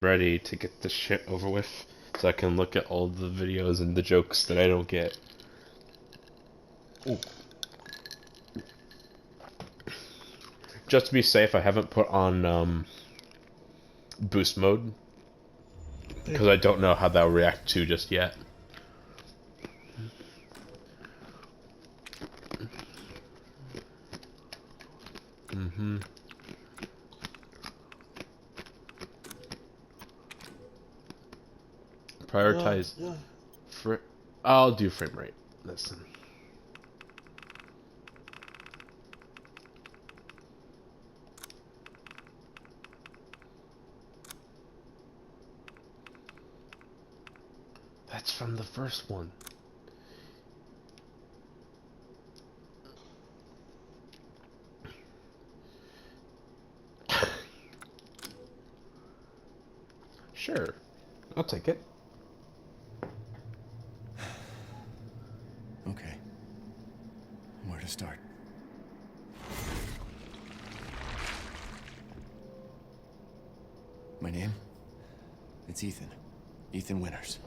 ready to get this shit over with so I can look at all the videos and the jokes that I don't get. Ooh. Just to be safe, I haven't put on boost mode because I don't know how that will react to just yet. Prioritize. I'll do frame rate. Listen. That's from the first one. Sure. I'll take it. Okay. Where to start? My name? It's Ethan. Ethan Winters.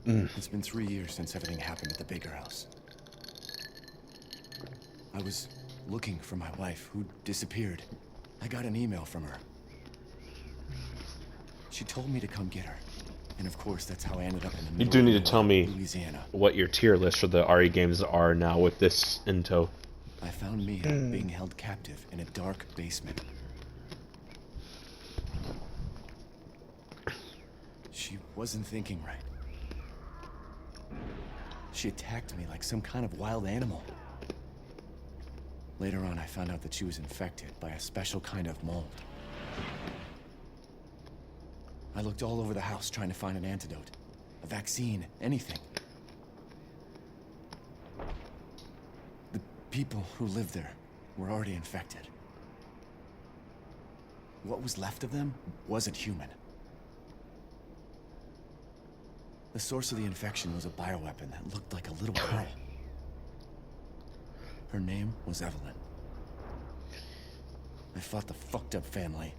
It's been 3 years since everything happened at the Baker house. I was looking for my wife, who disappeared. I got an email from her. She told me to come get her. And of course, that's how I ended up in the middle You do need of to tell me Louisiana. what your tier list for the RE games are now with this in tow. I found Mia being held captive in a dark basement. She wasn't thinking right. She attacked me like some kind of wild animal. Later on, I found out that she was infected by a special kind of mold. I looked all over the house trying to find an antidote, a vaccine, anything. The people who lived there were already infected. What was left of them wasn't human. The source of the infection was a bioweapon that looked like a little girl. Her name was Evelyn. I fought the fucked up family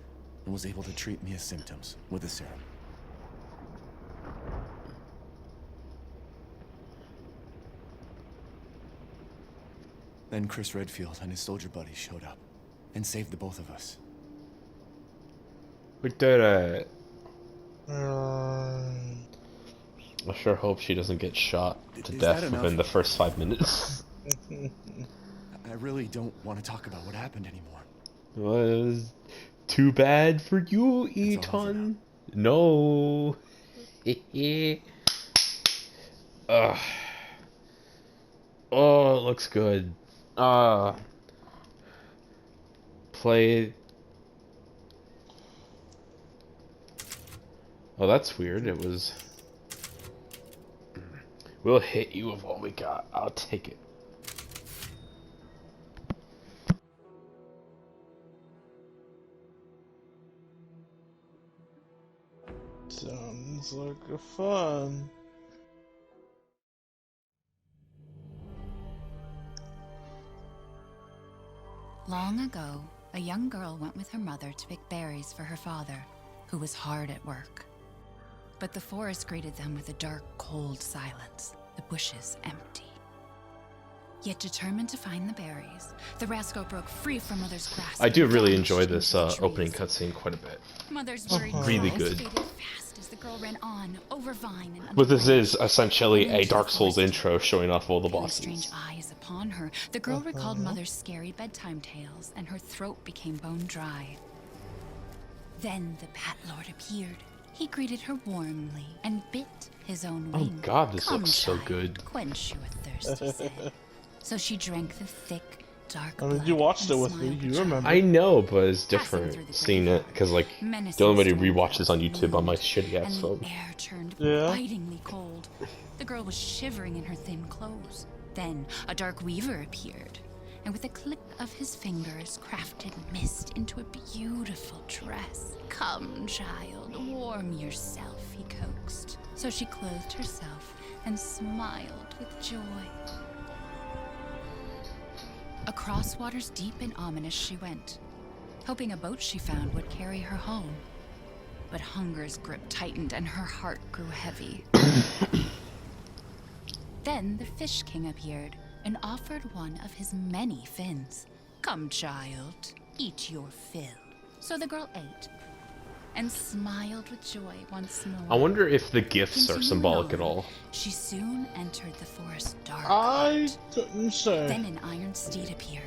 and was able to treat Mia's symptoms with a serum. Then Chris Redfield and his soldier buddies showed up and saved the both of us. We did it. I sure hope she doesn't get shot to death within the first 5 minutes. I really don't want to talk about what happened anymore. Was too bad for you, Eton. No. Ugh. Oh, it looks good. Play. Oh, that's weird. It was. We'll hit you with what we got. I'll take it. Sounds like a fun. Long ago, a young girl went with her mother to pick berries for her father, who was hard at work. But the forest greeted them with a dark, cold silence, the bushes empty. Yet determined to find the berries, the rascal broke free from Mother's grasp. I do really enjoy this opening cutscene quite a bit. Mother's worried Really cries good. faded fast as the girl ran on, over vine and But this under is essentially a Dark Souls intro showing off all the Feeling bosses. strange eyes upon her, the girl recalled Mother's scary bedtime tales, and her throat became bone dry. Then the Bat Lord appeared. He greeted her warmly and bit his own Oh wing. god, this Come, looks so child, good. quench your thirst, he said. So she drank the thick, dark I mean, blood you watched it and with me, smiled you at remember. I know, but it's Passing different through the seeing graveyard, it because, like, menacing the only way to storm rewatch this on clouds YouTube on my loomed, shitty ass and phone. the air turned Yeah. bitingly cold. The girl was shivering in her thin clothes. Then a dark weaver appeared, and with a click of his fingers, crafted mist into a beautiful dress. Come, child, warm yourself, he coaxed. So she clothed herself and smiled with joy. Across waters deep and ominous she went, hoping a boat she found would carry her home. But hunger's grip tightened and her heart grew heavy. Then the Fish King appeared and offered one of his many fins. Come, child, eat your fill. So the girl ate and smiled with joy once more. I wonder if the gifts are Continuing symbolic at on, all. She soon entered the forest dark. I couldn't say. Then an iron steed appeared,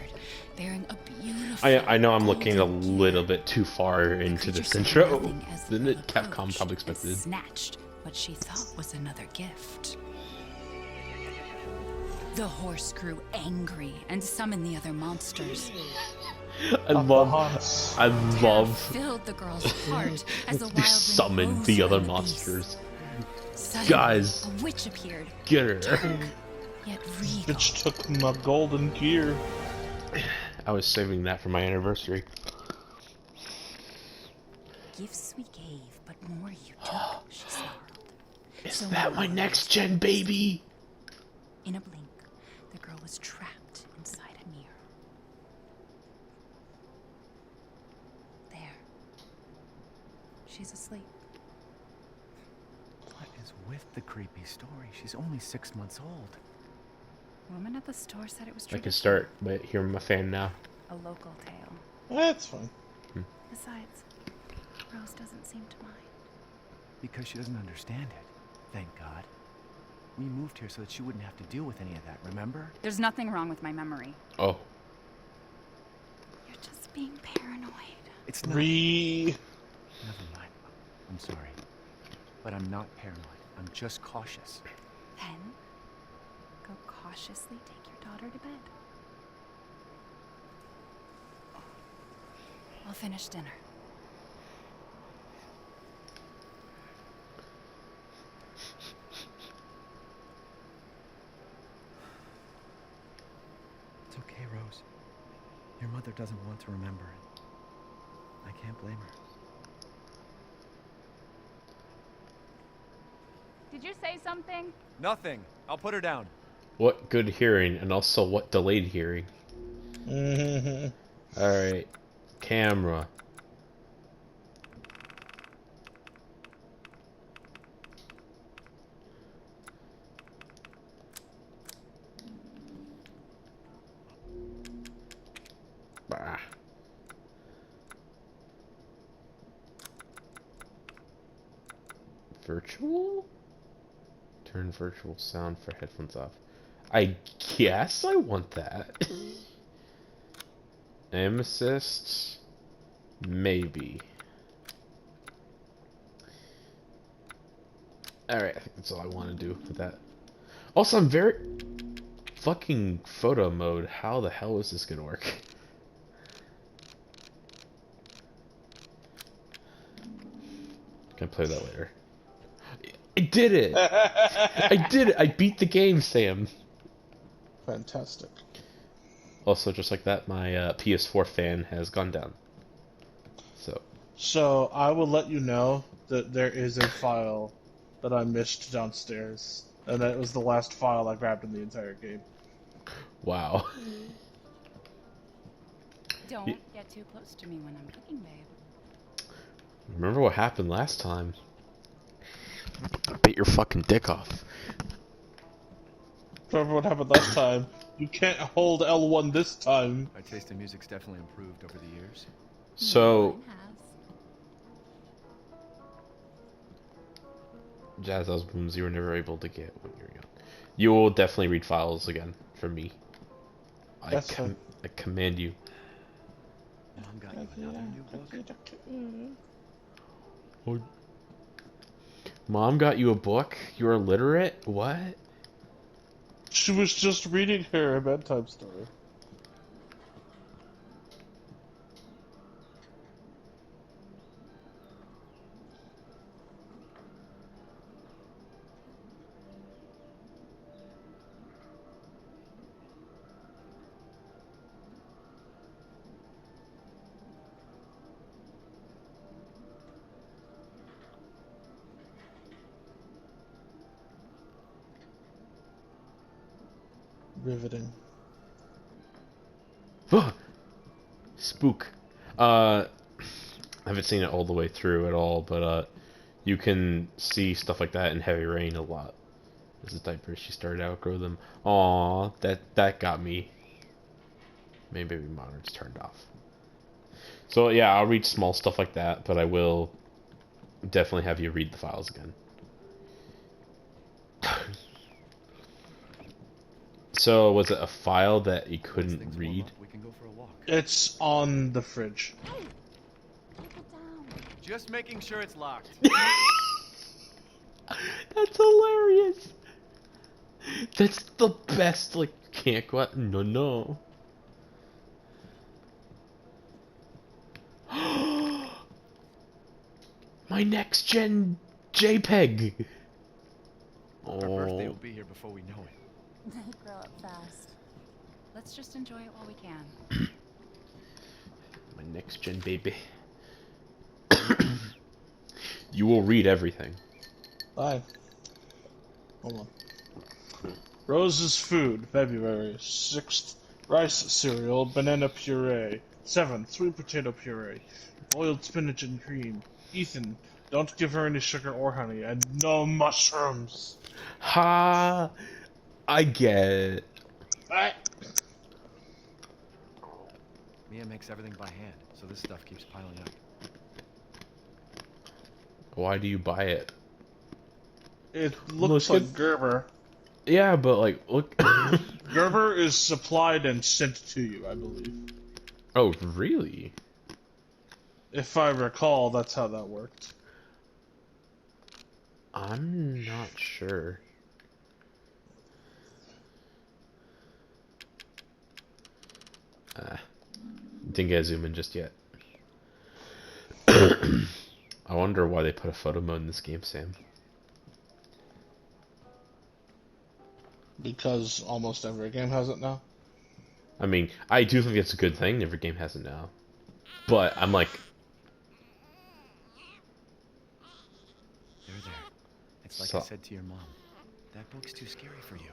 bearing a beautiful. I know I'm looking a golden deer. little bit too far The into creature this said intro nothing as the than girl it Capcom approached probably and expected. snatched what she thought was another gift. The horse grew angry and summoned the other monsters. I love Terror filled the girl's heart as the wild they wind summoned rose the other around beast. monsters. Suddenly, Guys. a witch appeared, Get her. yet regal. Bitch took my golden gear. I was saving that for my anniversary. Gifts we gave, but more you took, she snarled. Is So that my now- next gen baby? In a blink, the girl was trapped inside a mirror. There. She's asleep. What is with the creepy story? She's only 6 months old. Woman at the store said it was I true. can start by hearing my fan now. A local tale. That's fine. Besides, Rose doesn't seem to mind. Because she doesn't understand it. Thank God. We moved here so that she wouldn't have to deal with any of that, remember? There's nothing wrong with my memory. Oh. You're just being paranoid. It's not. Never mind. I'm sorry. But I'm not paranoid. I'm just cautious. Then, go cautiously take your daughter to bed. I'll finish dinner. It's okay, Rose. Your mother doesn't want to remember it. I can't blame her. Did you say something? Nothing. I'll put her down. What good hearing, and also what delayed hearing. Mm-hmm. Alright. Camera. Bah. Virtual? Turn virtual sound for headphones off. I guess I want that. Aim assist? Maybe. Alright, I think that's all I want to do with that. Also, I'm very... Fucking photo mode. How the hell is this gonna work? Can play that later. I did it! I did it! I beat the game, Sam! Fantastic. Also, just like that, my PS4 fan has gone down. So, I will let you know that there is a file that I missed downstairs. And that was the last file I grabbed in the entire game. Wow. Don't get too close to me when I'm cooking, babe. Remember what happened last time? I bit your fucking dick off. Remember what happened last time? You can't hold L1 this time. My taste in music's definitely improved over the years. So, Mine has. jazz albums you were never able to get when you were young. You will definitely read files again from me. That's fine. I command you. Mom got you another new book? Oh. Mom got you a book? You're illiterate? What? She was just reading her a bedtime story. Riveting. Spook. I haven't seen it all the way through at all, but you can see stuff like that in Heavy Rain a lot. This is diapers. She started to outgrow them. Aww, that got me. Maybe monitor's turned off. So yeah, I'll read small stuff like that, but I will definitely have you read the files again. So was it a file that you couldn't read? We can go for a walk. It's on the fridge. Keep it down. Just making sure it's locked. That's hilarious. That's the best. Like, can't go out. No, no. My next gen JPEG. Our birthday will Oh, be here before we know it. They grow up fast. Let's just enjoy it while we can. my next gen baby. You will read everything. Bye. Hold on. Rose's Food, February 6th. Rice cereal, banana puree. 7th, sweet potato puree. Boiled spinach and cream. Ethan, don't give her any sugar or honey, and no mushrooms. Ha! I get it. Bye. Mia makes everything by hand, so this stuff keeps piling up. Why do you buy it? It looks Look like at- Gerber. Yeah, but like, look. Gerber is supplied and sent to you, I believe. Oh, really? If I recall, that's how that worked. I'm not sure. Didn't get a zoom in just yet. I wonder why they put a photo mode in this game, Sam. Because almost every game has it now. I mean, I do think it's a good thing. Every game has it now. But I'm like, There. It's like So- I said to your mom. That book's too scary for you.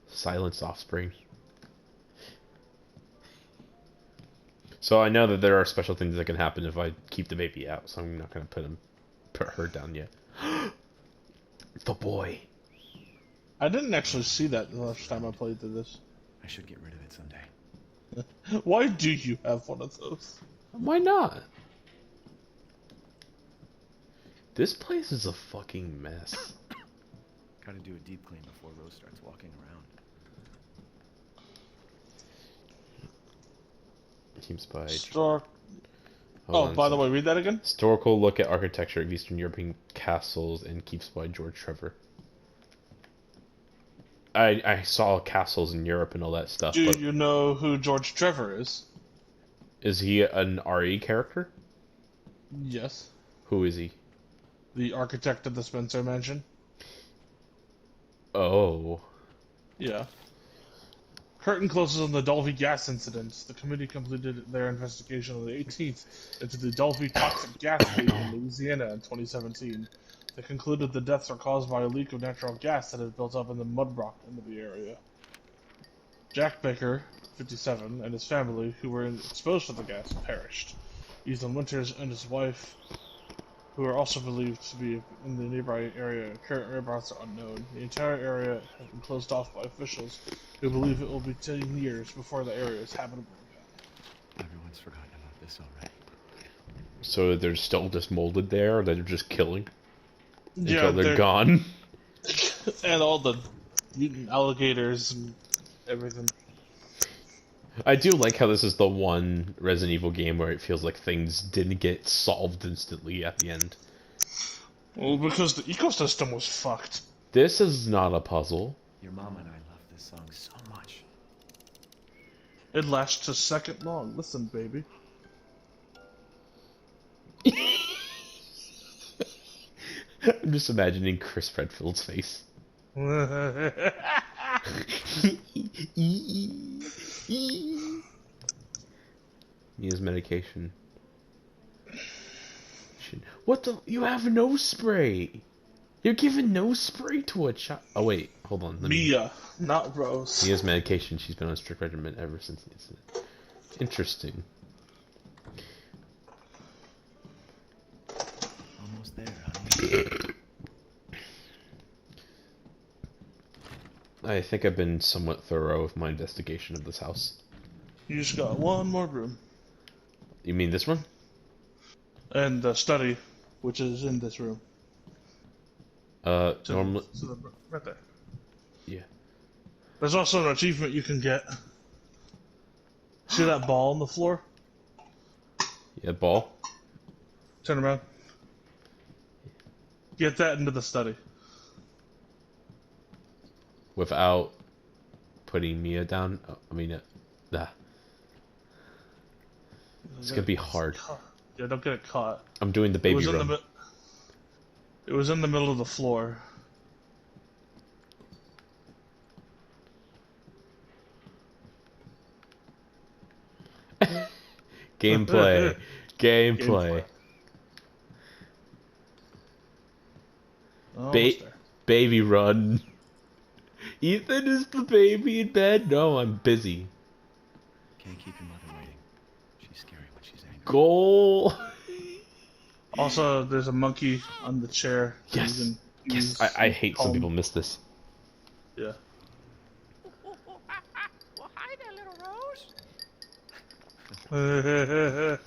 silence offspring. So I know that there are special things that can happen if I keep the baby out, so I'm not gonna put her down yet. The boy. I didn't actually see that the last time I played through this. I should get rid of it someday. Why do you have one of those? Why not? This place is a fucking mess. Gotta do a deep clean before Rose starts walking around. Team Spy. Store. Hold Oh, on by a the sec. way, read that again. Historical look at architecture of Eastern European castles and keeps by George Trevor. I saw castles in Europe and all that stuff, Do but you know who George Trevor is? is he an RE character? Yes. Who is he? The architect of the Spencer Mansion? Oh. Yeah. Curtain closes on the Dolby gas incident. The committee completed their investigation on the 18th into the Dolby toxic gas leak in Louisiana in 2017. They concluded the deaths are caused by a leak of natural gas that had built up in the mud rock in the area. Jack Baker, 57, and his family, who were exposed to the gas, perished. Ethan Winters and his wife, who are also believed to be in the nearby area, current whereabouts are unknown. The entire area has been closed off by officials who believe it will be 10 years before the area is habitable again. Everyone's forgotten about this already. So they're still just molded there, or they're just killing Yeah, until they're gone? and all the mutant alligators and everything. I do like how this is the one Resident Evil game where it feels like things didn't get solved instantly at the end. Well, because the ecosystem was fucked. This is not a puzzle. Your mom and I love this song so much. It lasts a second long. Listen, baby. I'm just imagining Chris Redfield's face. Use medication. What the? You have nose spray. You're giving nose spray to a child. Oh wait, hold on. Mia, not Rose. Mia's medication. She's been on a strict regimen ever since the incident. Interesting. Almost there, honey. I think I've been somewhat thorough with my investigation of this house. You just got one more room. You mean this one? And the study, which is in this room. Normally, Right there. yeah. There's also an achievement you can get. See that ball on the floor? Yeah, ball. Turn around. Get that into the study. Without putting Mia down. Oh, I mean, it's gonna be hard. Yeah, don't get it caught. I'm doing the baby run. It was in the middle of the floor. Gameplay. Gameplay. Almost Ba there. baby run. Ethan, is the baby in bed? No, I'm busy. Can't keep your mother waiting. She's scary when she's angry. Goal. Also, there's a monkey on the chair. that Yes. you can Yes. use I hate some calm- people miss this. Yeah. Well, hi there, little Rose.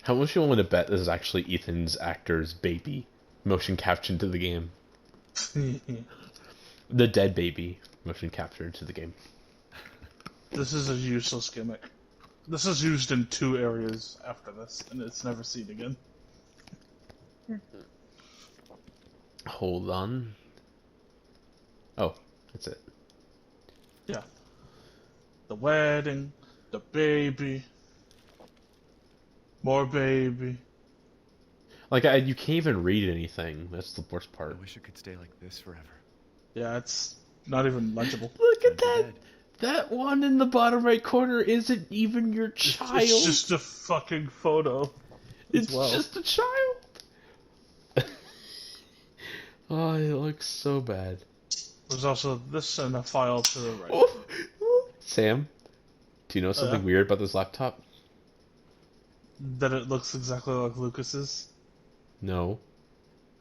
How much you willing to bet this is actually Ethan's actor's baby motion captured to the game? The dead baby motion captured to the game. This is a useless gimmick. This is used in 2 areas after this, and it's never seen again. Hold on. Oh, that's it. Yeah. The wedding, the baby, more baby. Like, you can't even read anything. That's the worst I part. wish it could stay like this forever. Yeah, it's not even legible. Look at Time to that! bed. That one in the bottom right corner isn't even your child. It's just a fucking photo. It's well. just a child. Oh, it looks so bad. There's also this and a file to the right. Oh, Sam, do you know something Yeah. weird about this laptop? That it looks exactly like Lucas's. No.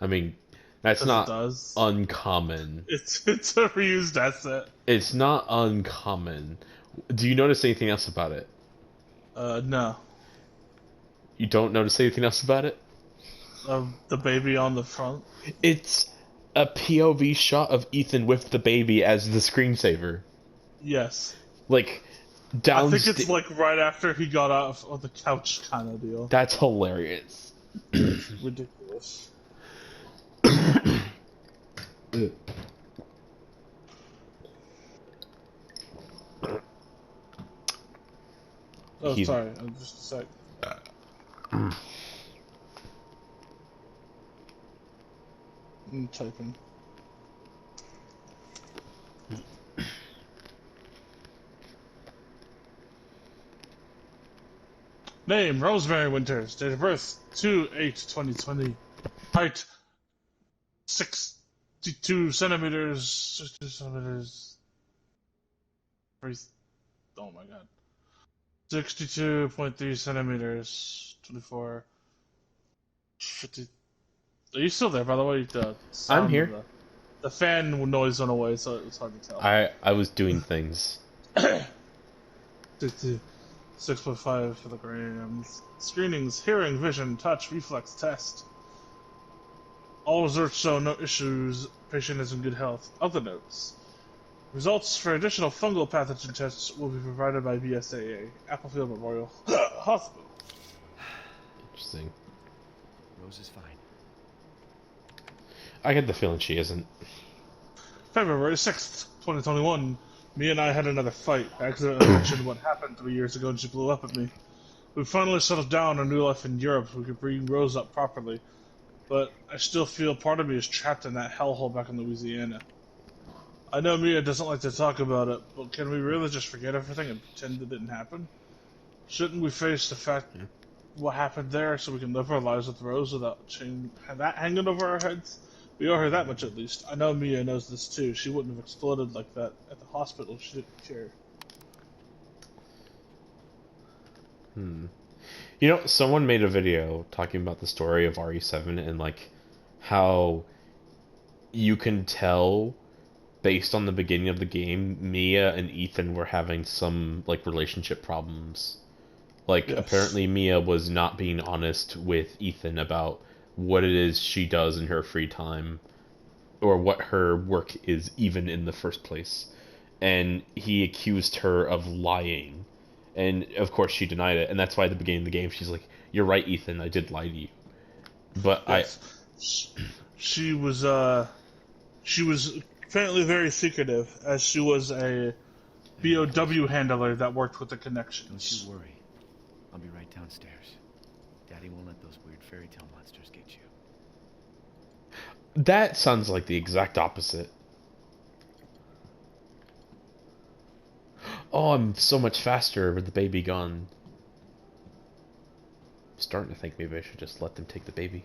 I mean, that's Yes, not it does. uncommon. It's a reused asset. It's not uncommon. Do you notice anything else about it? No. You don't notice anything else about it? The baby on the front. It's a POV shot of Ethan with the baby as the screensaver. Yes. Like, I down. think it's like right after he got off of the couch kind of deal. That's hilarious. Ridiculous. Oh, He- sorry. Just a sec. I'm typing. Name, Rosemary Winters. Date of birth, 2/8/2020. Height, 62 centimeters. 62 centimeters. Oh my god. 62.3 centimeters. 24. 50. Are you still there, by the way? The sound I'm here. of The fan noise went away, so it was hard to tell. I was doing things. 6.5 kilograms. Screenings, hearing, vision, touch, reflex test. All results show no issues. Patient is in good health. Other notes. Results for additional fungal pathogen tests will be provided by BSAA, Applefield Memorial Hospital. Interesting. Rose is fine. I get the feeling she isn't. February 6th, 2021. Me and I had another fight. I accidentally mentioned what happened 3 years ago and she blew up at me. We finally settled down a new life in Europe so we could bring Rose up properly. But I still feel part of me is trapped in that hellhole back in Louisiana. I know Mia doesn't like to talk about it, but can we really just forget everything and pretend it didn't happen? Shouldn't we face the fact what happened there so we can live our lives with Rose without that hanging over our heads? We owe her that much at least. I know Mia knows this too. She wouldn't have exploded like that at the hospital if she didn't care. You know, someone made a video talking about the story of RE7 and like how you can tell based on the beginning of the game, Mia and Ethan were having some like relationship problems. Like Yes. apparently Mia was not being honest with Ethan about what it is she does in her free time or what her work is even in the first place. And he accused her of lying. And of course she denied it, and that's why at the beginning of the game she's like, "You're right, Ethan, I did lie to you." But She was apparently very secretive, as she was a BOW handler that worked with the Don't connections. you worry. I'll be right downstairs. Daddy won't let those weird fairy tale monsters get you. that sounds like the exact opposite. Oh, I'm so much faster with the baby gone. I'm starting to think maybe I should just let them take the baby.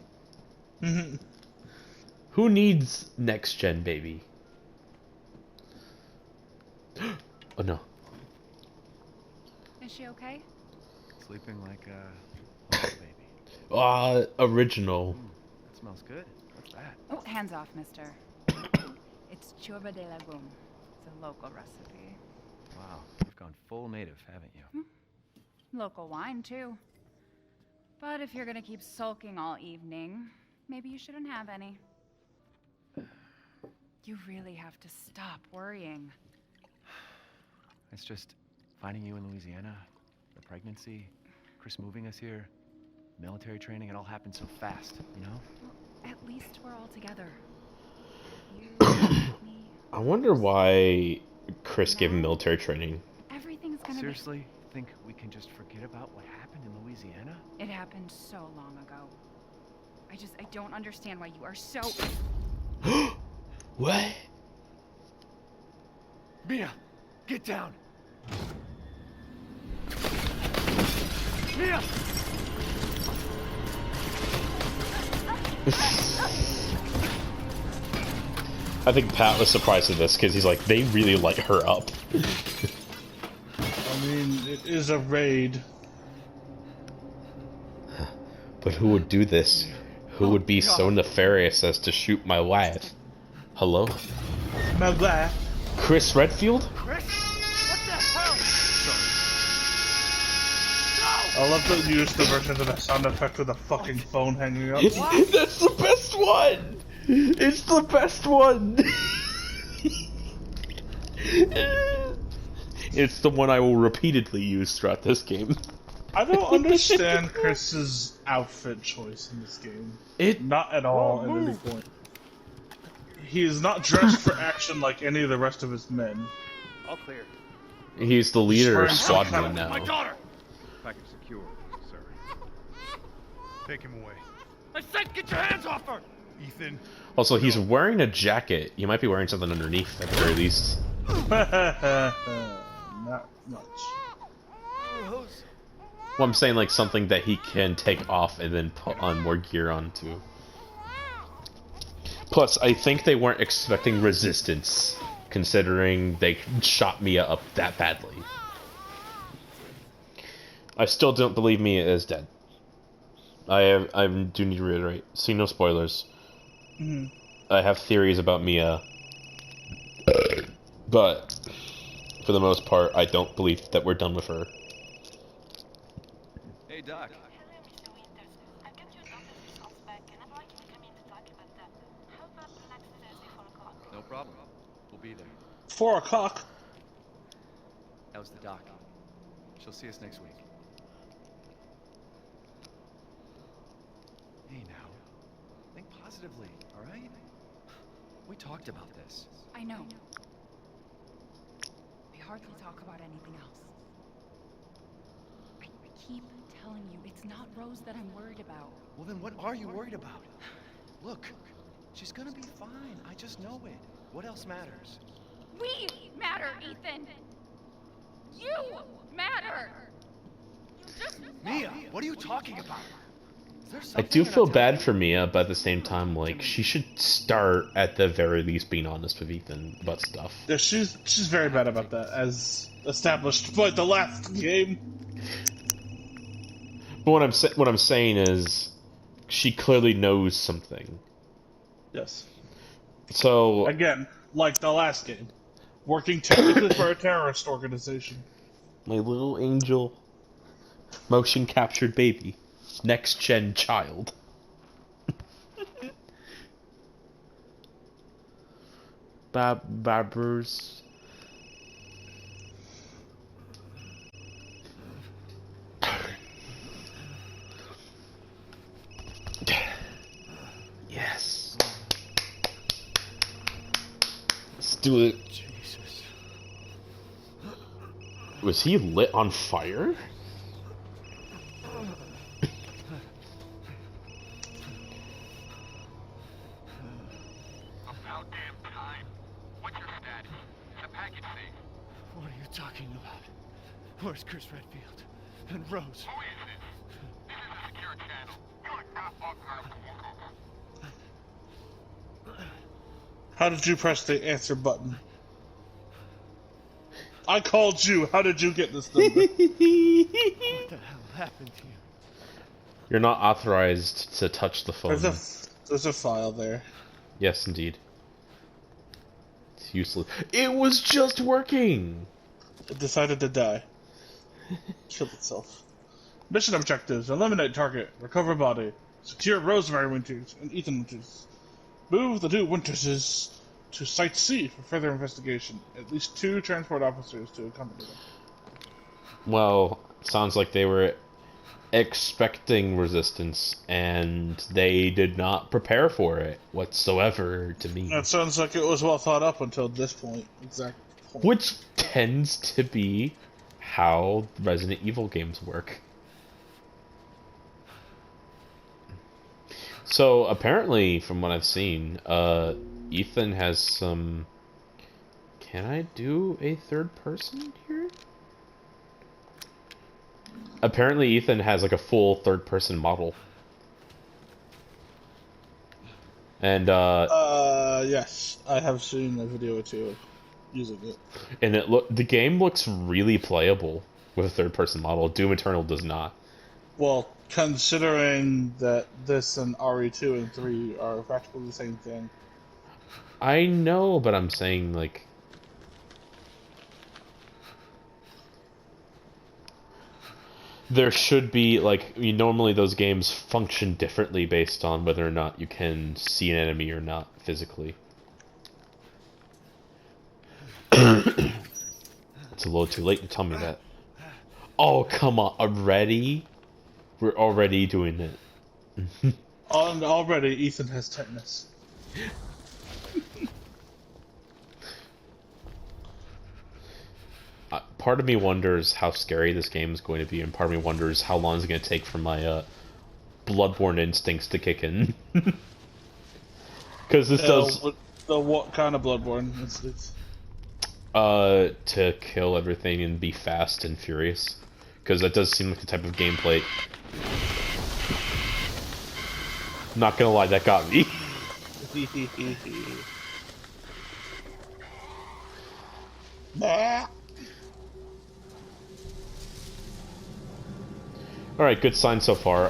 Who needs next gen baby? Oh no. Is she okay? Sleeping like a little baby. Original. That smells good. What's that? Oh, hands off, mister. It's churba de legume. It's a local recipe. Wow, you've gone full native, haven't you? Local wine, too. But if you're gonna keep sulking all evening, maybe you shouldn't have any. You really have to stop worrying. It's just finding you in Louisiana, the pregnancy, Chris moving us here, military training, it all happened so fast, you know? At least we're all together. You, me, I wonder why Chris gave him military training. everything's gonna Seriously? Think we can just forget about what happened in Louisiana? be... It happened so long ago. I don't understand why you are so... What? Mia, get down! Mia! I think Pat was surprised at this because he's like, they really light her up. I mean, it is a raid. But who would do this? Who would be so nefarious as to shoot my wife? Hello? My wife. Chris Redfield? Chris? What the hell? I love that you used the version of that sound effect with a fucking phone hanging up. That's the best one! It's the best one! It's the one I will repeatedly use throughout this game. I don't understand Chris's outfit choice in this game. Not at all at any point. He is not dressed for action like any of the rest of his men. All clear. He's the leader of He's Squadron wearing- My now. daughter! Package secure, sir. Take him away. I said get your hands off her! Ethan, Also, he's wearing a jacket. You might be wearing something underneath at the very least. Not much. Well, I'm saying like something that he can take off and then put on more gear onto. Plus, I think they weren't expecting resistance, considering they shot Mia up that badly. I still don't believe Mia is dead. I do need to reiterate. See no spoilers. I have theories about Mia, but for the most part, I don't believe that we're done with her. Hey, Doc. Hello, Mr. Winters. I've got your daughter's results back, and I'd like you to come in to talk about that. How about next Thursday, 4 o'clock? No problem. We'll be there. 4 o'clock. That was the doc. She'll see us next week. Hey, now. Think positively, all right? We talked about this. I know. We hardly talk about anything else. I keep telling you, it's not Rose that I'm worried about. Well, then what are you worried about? Look, she's gonna be fine. I just know it. What else matters? We matter, Ethan! You matter! You just Mia, what are you talking about? Is there I something do you're feel not bad telling for Mia, but at the same time, like, she should start at the very least being honest with Ethan about stuff. Yeah, she's very bad about that, as established by the last game. But what I'm saying is, she clearly knows something. Yes. So Again, like the last game, working technically for a terrorist organization. my little angel, motion captured baby, next gen child. Babbers. Yes. Let's do it. Jesus. Was he lit on fire? About damn time. What's your status? Is the package safe? What are you talking about? Where's Chris Redfield? And Rose? Who is this? This is a secure channel. You are not authorized to walk over. How did you press the answer button? I called you. How did you get this number? What the hell happened to you? You're not authorized to touch the phone. There's a file there. Yes, indeed. It's useless. It was just working! It decided to die. Kill itself. Mission objectives: eliminate target, recover body, secure Rosemary Winters and Ethan Winters. Move the two Winterses to Site C for further investigation. At least 2 transport officers to accompany them. Well, sounds like they were expecting resistance, and they did not prepare for it whatsoever to me. That sounds like it was well thought up until this point. Exact point. Which tends to be how Resident Evil games work. So, apparently, from what I've seen, Ethan has some... Can I do a third person here? Apparently, Ethan has like a full third person model. And, Yes. I have seen a video or two of using it. and the game looks really playable with a third person model. Doom Eternal does not. Well, considering that this and RE2 and 3 are practically the same thing. I know, but I'm saying, like... There should be, like, normally those games function differently based on whether or not you can see an enemy or not physically. It's a little too late to tell me that. Oh, come on, already? We're already doing it. And already, Ethan has tetanus. Part of me wonders how scary this game is going to be, and part of me wonders how long it's going to take for my Bloodborne instincts to kick in. Because this does... What kind of Bloodborne? It's... To kill everything and be fast and furious. Because that does seem like the type of gameplay... Not gonna lie, that got me. Alright, good sign so far.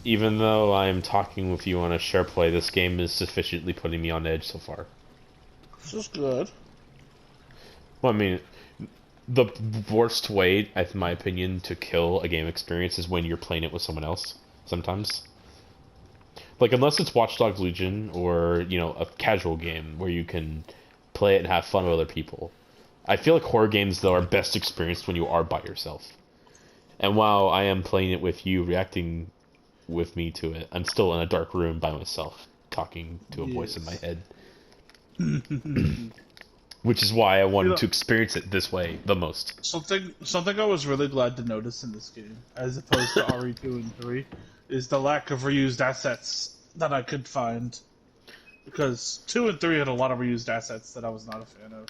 Even though I'm talking with you on a share play, this game is sufficiently putting me on edge so far. This is good. Well, I mean, the worst way, in my opinion, to kill a game experience is when you're playing it with someone else, sometimes. Like, unless it's Watch Dogs Legion or, you know, a casual game where you can play it and have fun with other people. I feel like horror games, though, are best experienced when you are by yourself. And while I am playing it with you, reacting with me to it, I'm still in a dark room by myself, talking to a voice in my head. Which is why I wanted to experience it this way the most. Something I was really glad to notice in this game, as opposed to RE2 and 3, is the lack of reused assets that I could find. Because 2 and 3 had a lot of reused assets that I was not a fan of.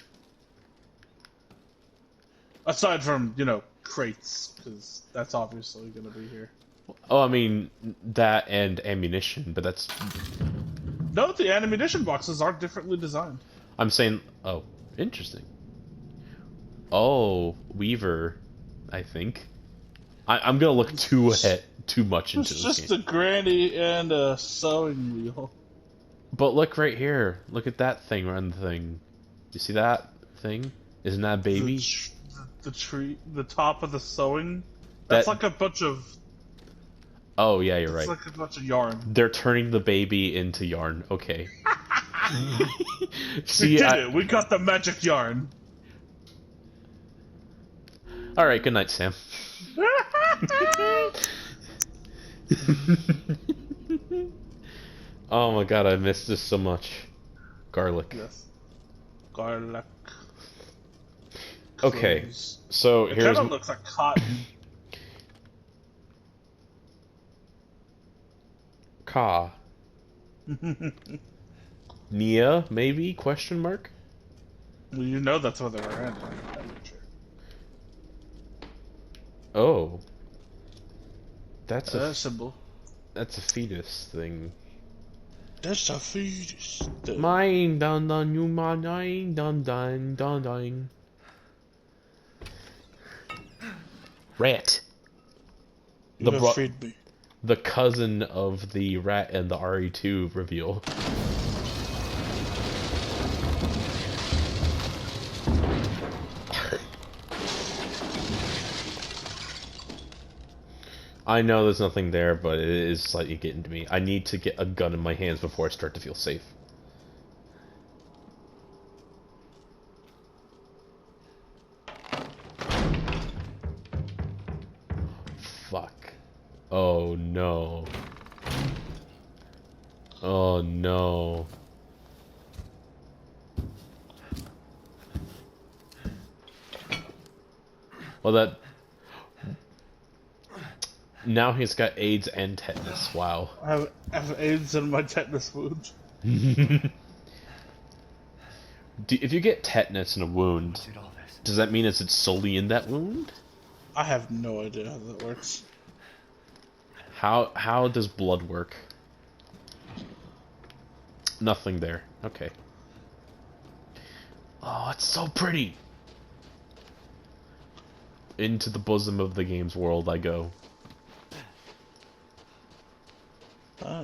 Aside from, you know, crates, because that's obviously going to be here. Oh, I mean, that and ammunition, but that's... No, the ammunition boxes are differently designed. I'm saying... Oh. Interesting. Oh, Weaver, I think. I'm gonna look too much into It's this just game. a granny and a sewing wheel. But look right here. Look at that thing around the thing. You see that thing? Isn't that a baby? The tree, the top of the sewing. That's That- like a bunch of. Oh yeah, you're It's right. like a bunch of yarn. They're turning the baby into yarn. Okay. We See, did it. We got the magic yarn. all right. Good night, Sam. Oh my god, I missed this so much. Garlic. Yes. Garlic. Okay, cloves. so It here's kind of looks like cotton. Ka. Nia, maybe? Question mark? Well, you know that's what they were in. Oh. That's a symbol. that's a fetus thing. That's a fetus. Mine dun dun you mine dun dun dun dun. Rat. You The have bro- freed me. The cousin of the rat and the RE2 reveal. I know there's nothing there, but it is slightly getting to me. I need to get a gun in my hands before I start to feel safe. Fuck. Oh no. Oh no. Well, that... Now he's got AIDS and tetanus. Wow. I have AIDS in my tetanus wound. If you get tetanus in a wound, Did all this. does that mean it's solely in that wound? I have no idea how that works. How does blood work? Nothing there. Okay. Oh, it's so pretty. Into the bosom of the game's world I go.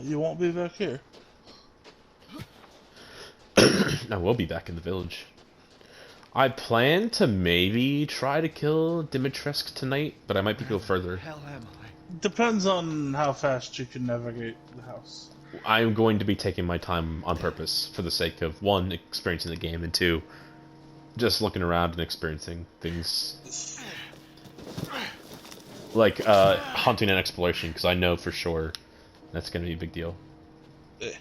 You won't be back here. I will be back in the village. I plan to maybe try to kill Dimitrescu tonight, but I might be go further. Hell am I? Depends on how fast you can navigate the house. I'm going to be taking my time on purpose for the sake of, one, experiencing the game, and two, just looking around and experiencing things. Like, hunting and exploration, because I know for sure that's going to be a big deal. Eh.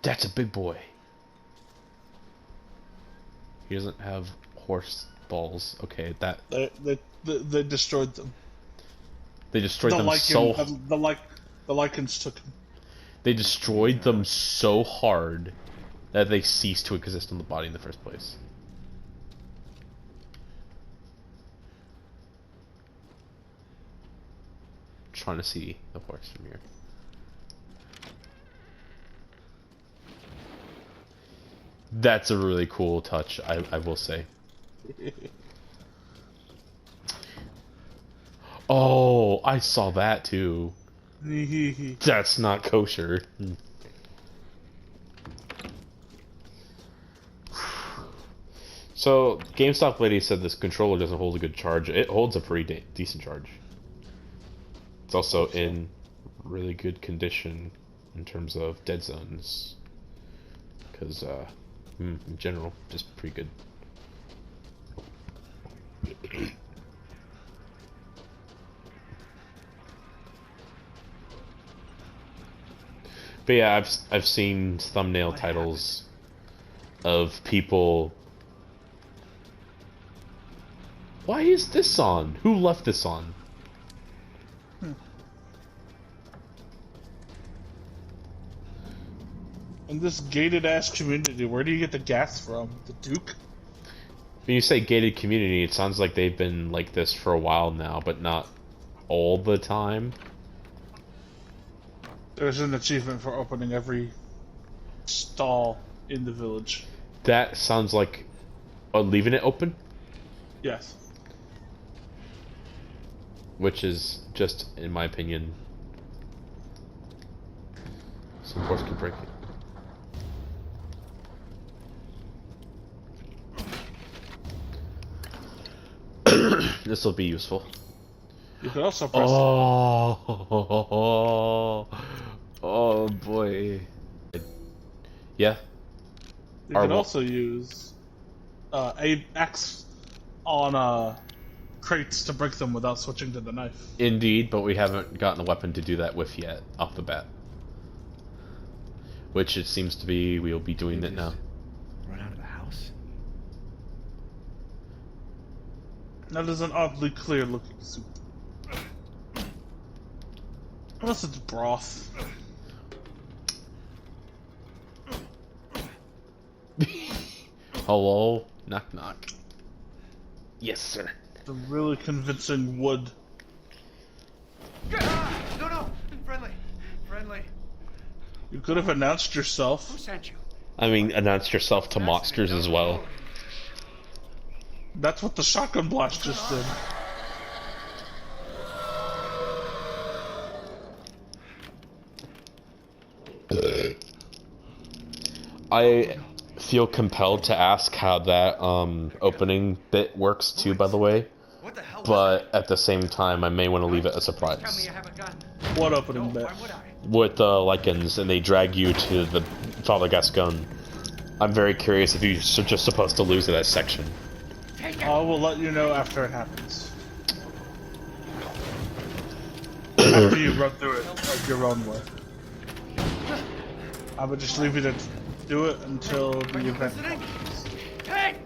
That's a big boy. He doesn't have horse balls. Okay, that... They destroyed them. They destroyed them so... The Lycans took him. They destroyed them so hard that they ceased to exist in the body in the first place. Trying to see the horse from here. That's a really cool touch, I will say. Oh, I saw that too. That's not kosher. So, GameStop lady said this controller doesn't hold a good charge. It holds a pretty decent charge. It's also in really good condition in terms of dead zones. Because, in general, just pretty good. But yeah, I've seen thumbnail titles of people. Why is this on? Who left this on? In this gated ass community, where do you get the gas from? The Duke? When you say gated community, it sounds like they've been like this for a while now, but not all the time. There's an achievement for opening every stall in the village. That sounds like leaving it open, Yes. which is just, in my opinion, some force can break it. This will be useful. You could also press. Oh, oh boy. Yeah. You Or could what? also use a X on crates to break them without switching to the knife. Indeed, but we haven't gotten a weapon to do that with yet, off the bat. Which it seems to be, we'll be doing They it now. just Run out of the house? That is an oddly clear looking soup. Unless it's broth. Hello? Knock knock. Yes, sir. The really convincing wood. No, no! Friendly! Friendly! You could have announced Who yourself. sent you? I mean, announce yourself to monsters as well. That's what the shotgun blast just did. I feel compelled to ask how that opening bit works too, by the way. What the hell was But at the same time, I may want to leave it a that? Tell me surprise. you have a gun. What No, opening bit? why would I? With the Lycans, and they drag you to the Father Gascon. I'm very curious if you're just supposed to lose that section. I will let you know after it happens. After you run through it like your own way. I would just leave you to do it until the event listening? happens. Hey!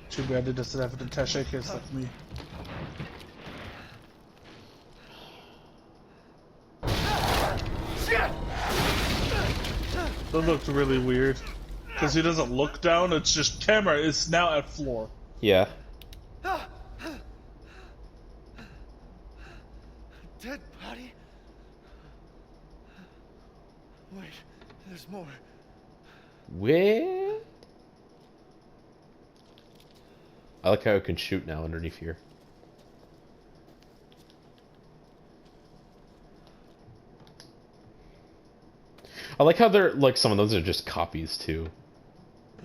Too bad it doesn't have an attaché case like me. Shit! That looked really weird. Because he doesn't look down, it's just camera is now at floor. Yeah. Dead body? Wait, there's more. What? I like how I can shoot now underneath here. I like how they're like some of those are just copies too.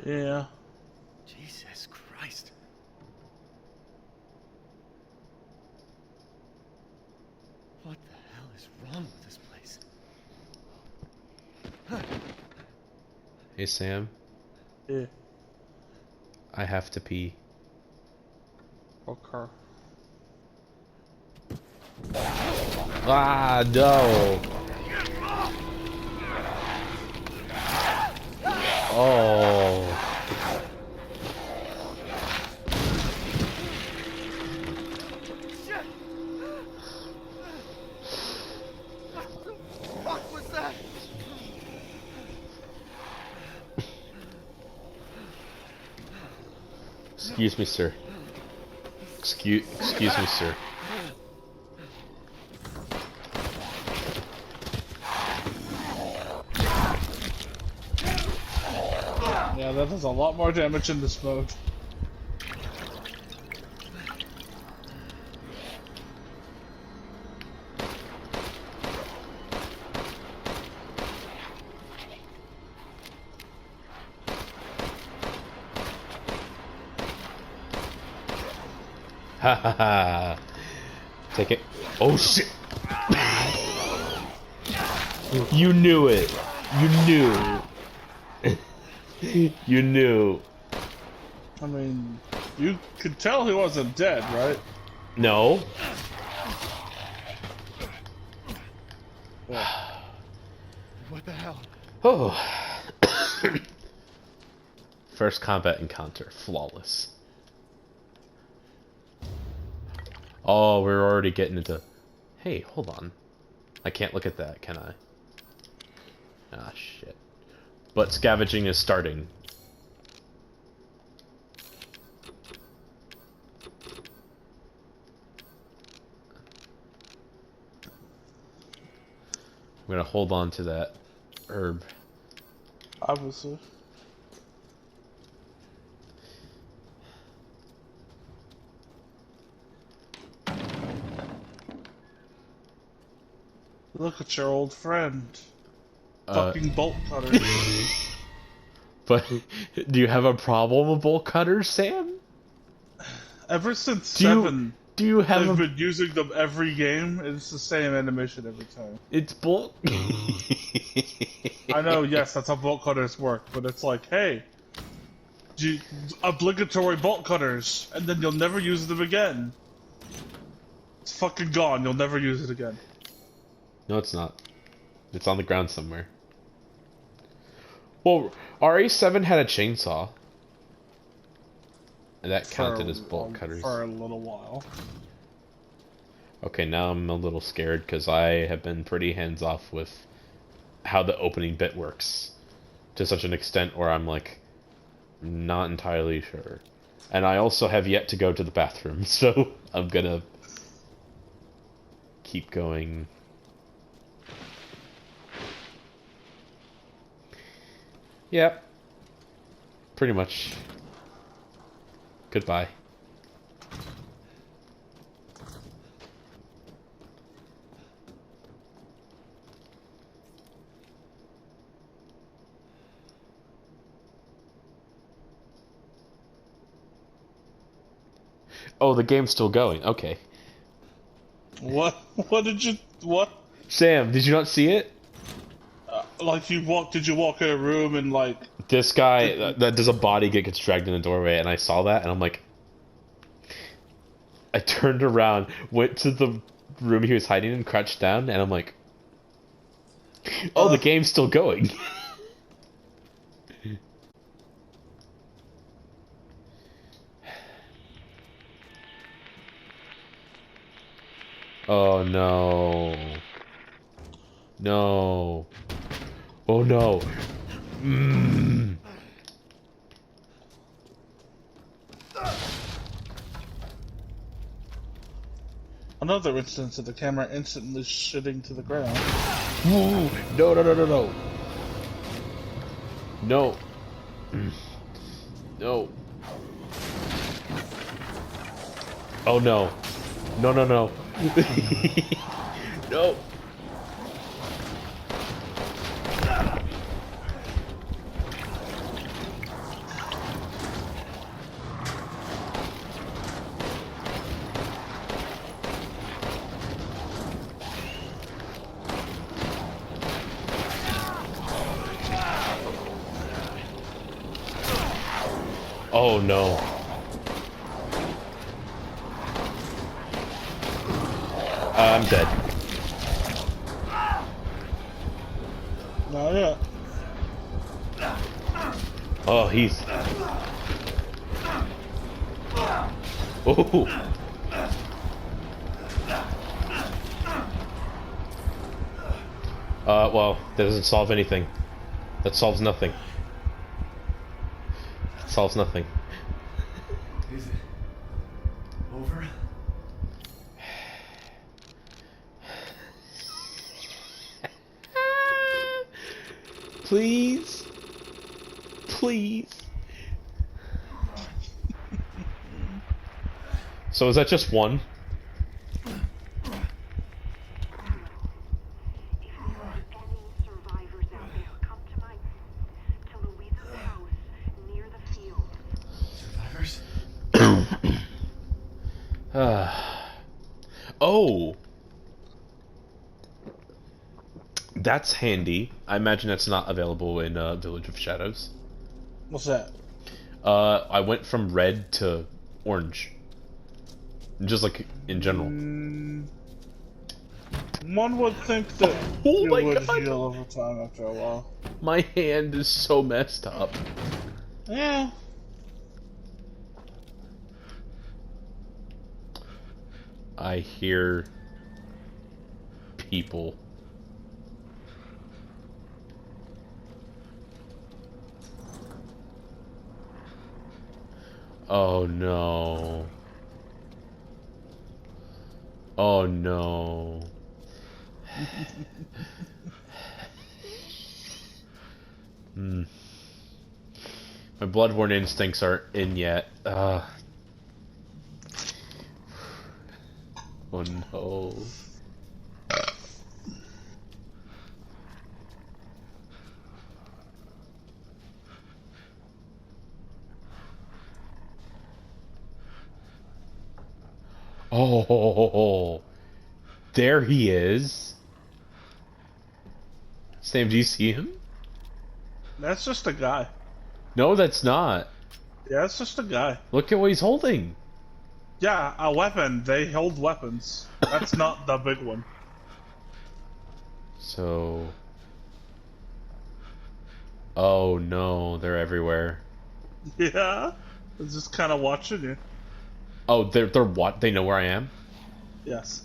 Yeah. Jesus Christ. What the hell is wrong with this place? Hey Sam, Yeah. I have to pee. Okay. Ah, no. Oh. Shit! What the fuck was that? Excuse me, sir. Excuse me, sir. Yeah, that does a lot more damage in this mode. Ha ha ha. Take it. Oh shit. You knew it. You knew. You knew. I mean, you could tell he wasn't dead, right? No. What the hell? Oh. First combat encounter. Flawless. Oh, we're already getting into... Hey, hold on. I can't look at that, can I? Ah, shit. But scavenging is starting. gonna hold on to that herb. Obviously. Look at your old friend. Fucking bolt cutter. But do you have a problem with bolt cutters, Sam? Ever since Do you- 7, Do you have I've a... been using them every game. It's the same animation every time. It's bolt... I know, yes, that's how bolt cutters work, but it's like, hey, obligatory bolt cutters, and then you'll never use them again. It's fucking gone. You'll never use it again. No, it's not. It's on the ground somewhere. Well, RA7 had a chainsaw. And that counted as bolt cutters. For a little while. Okay, now I'm a little scared because I have been pretty hands-off with how the opening bit works. To such an extent where I'm like, not entirely sure. And I also have yet to go to the bathroom, so I'm gonna keep going. Yep. Pretty much. Goodbye. Oh, the game's still going. Okay. What? What did you? What? Sam, did you not see it? Like Did you walk in a room and like? This guy, that does a body gets dragged in the doorway, and I saw that, and I'm like, I turned around, went to the room he was hiding in, crouched down, and I'm like, oh, the game's still going. Oh no. No. Oh no. Mm. Another instance of the camera instantly shitting to the ground. Ooh. No, no, no, no, no. No. No. Oh no. No, no, no. No. Oh no. I'm dead. Not yet. Oh, he's... Oh. Well, that doesn't solve anything. That solves nothing. It solves nothing. Is it over? Please? Please? So is that just one? Survivors out there, come to Louisa's house near the field. Survivors? Oh! That's handy. I imagine that's not available in Village of Shadows. What's that? I went from red to orange. Just like in general. One would think that Oh you my would God. heal over time after a while. My hand is so messed up. Yeah. I hear people. Oh no. Oh no. Hmm. My bloodborne instincts aren't in yet. Oh no. Oh, there he is. Sam, do you see him? That's just a guy. No, that's not. Yeah, it's just a guy. Look at what he's holding. Yeah, a weapon. They hold weapons. That's not the big one. So... Oh no, they're everywhere. Yeah, they're just kind of watching you. Oh, they're what? They know where I am? Yes.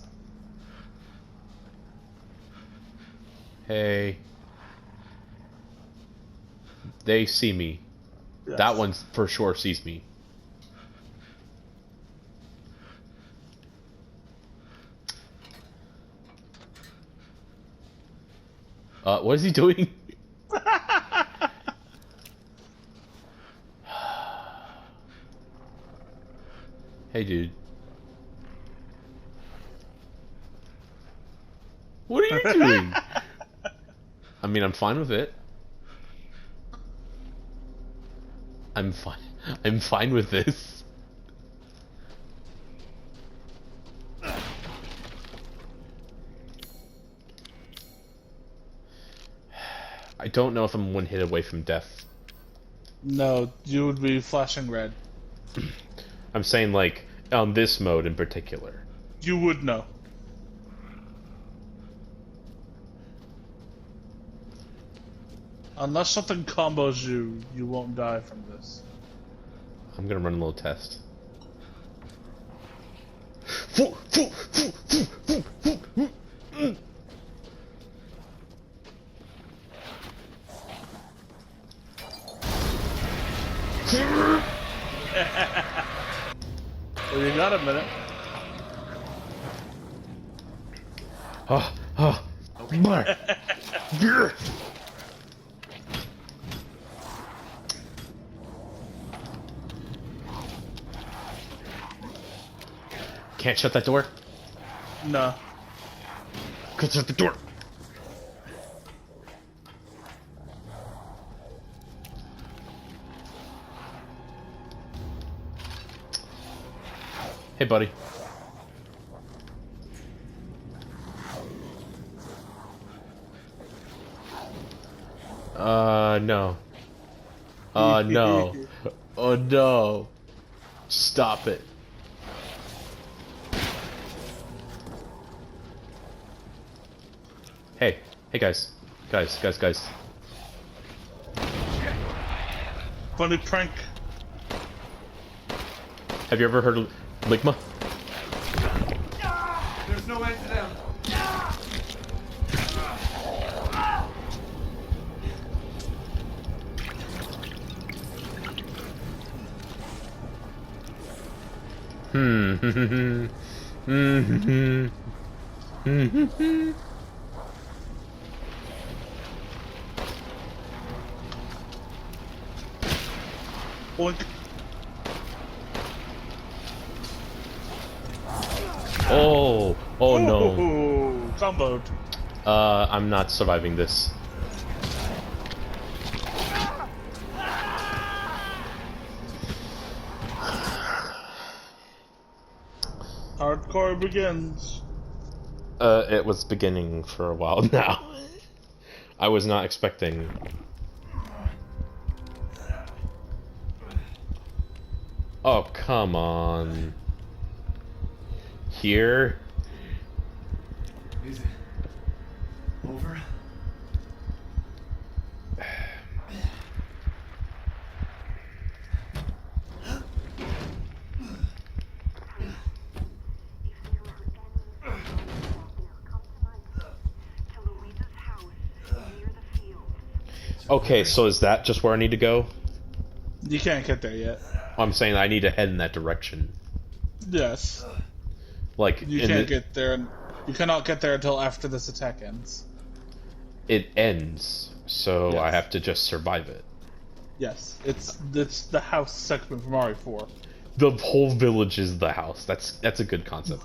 Hey. They see me. Yes. That one for sure sees me. What is he doing? Hey, dude. What are you doing? I mean, I'm fine with it. I'm fine. I'm fine with this. I don't know if I'm one hit away from death. No, you would be flashing red. I'm saying, like, on this mode in particular. You would know. Unless something combos you, you won't die from this. I'm gonna run a little test. Well, you got a minute. Can't shut that door. No. Can't shut the door. Hey, buddy. No. No. Oh, no. Stop it. Hey. Hey, guys. Guys. Funny prank. Have you ever heard of Ligma? There's no end to them. Boink. Oh no. Ooh, comboed. I'm not surviving this. Hardcore begins. It was beginning for a while now. I was not expecting. Oh, come on. Here? Is it over? Okay, so is that just where I need to go? You can't get there yet. I'm saying I need to head in that direction. Yes. Like, You can't get there. You cannot get there until after this attack ends. It ends. So I Yes. have to just survive it. Yes, it's the house segment from RE4. The whole village is the house. That's a good concept.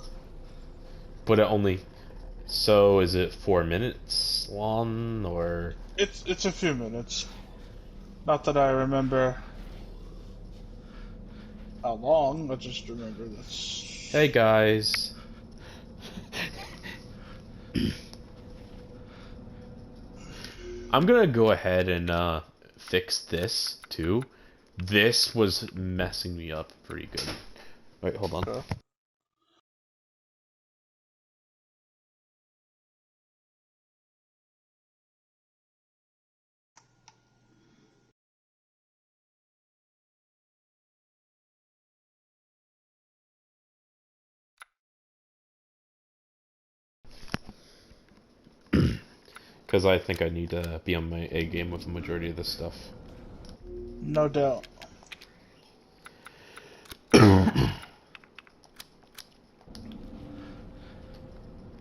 But it only. So is it 4 minutes long or? It's a few minutes. Not that I remember how long. I just remember this. Hey guys. I'm gonna go ahead and fix this too. This was messing me up pretty good. Wait, hold on. Okay. Because I think I need to be on my A game with the majority of this stuff. No doubt.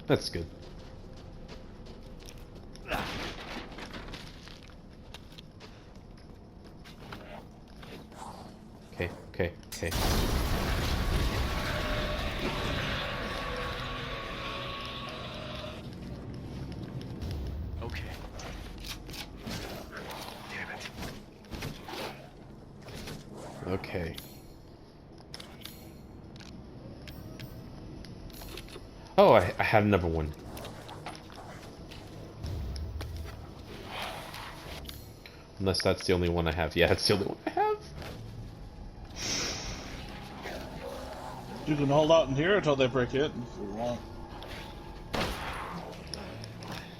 That's good. Okay, okay, okay. Okay. Damn it. Okay. Oh, I had another one. Unless that's the only one I have. Yeah, it's the only one I have. You can hold out in here until they break it if you want.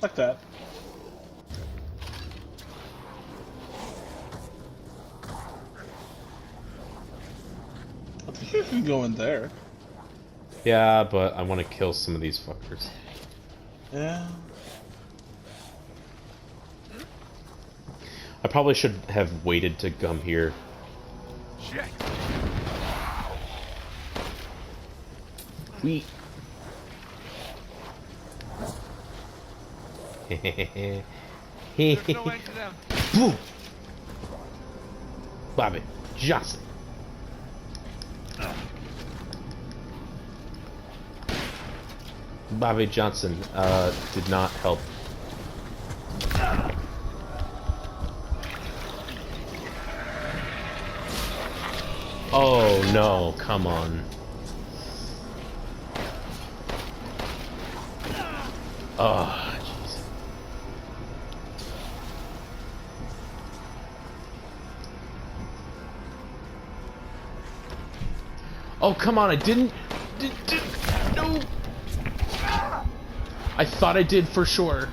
Like that. I think you can go in there. Yeah, but I want to kill some of these fuckers. Yeah. I probably should have waited to come here. Shit. We. There's no end to them. Boom! Bobby Johnson. Bobby Johnson did not help. Oh no, come on. Oh, jeez. Oh, come on, I didn't. No! I thought I did for sure.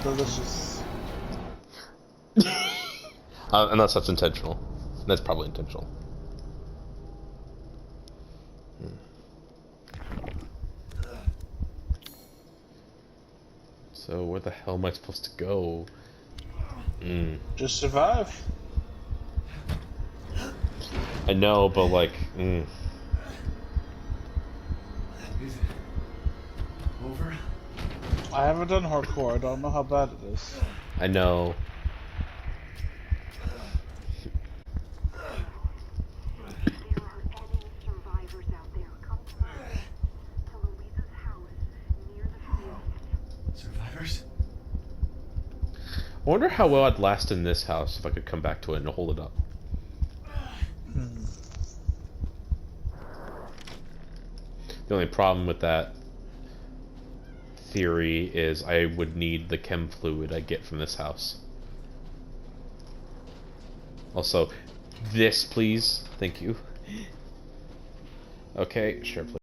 Delicious. Unless that's intentional. That's probably intentional. So where the hell am I supposed to go? Just survive. I know, but like, Is it over? I haven't done hardcore. I don't know how bad it is. I know. There are any survivors out there. Come to Louisa's house near the field. Survivors? I wonder how well I'd last in this house if I could come back to it and hold it up. The only problem with that theory is I would need the chem fluid I get from this house. Also, this please. Thank you. Okay, sure, please.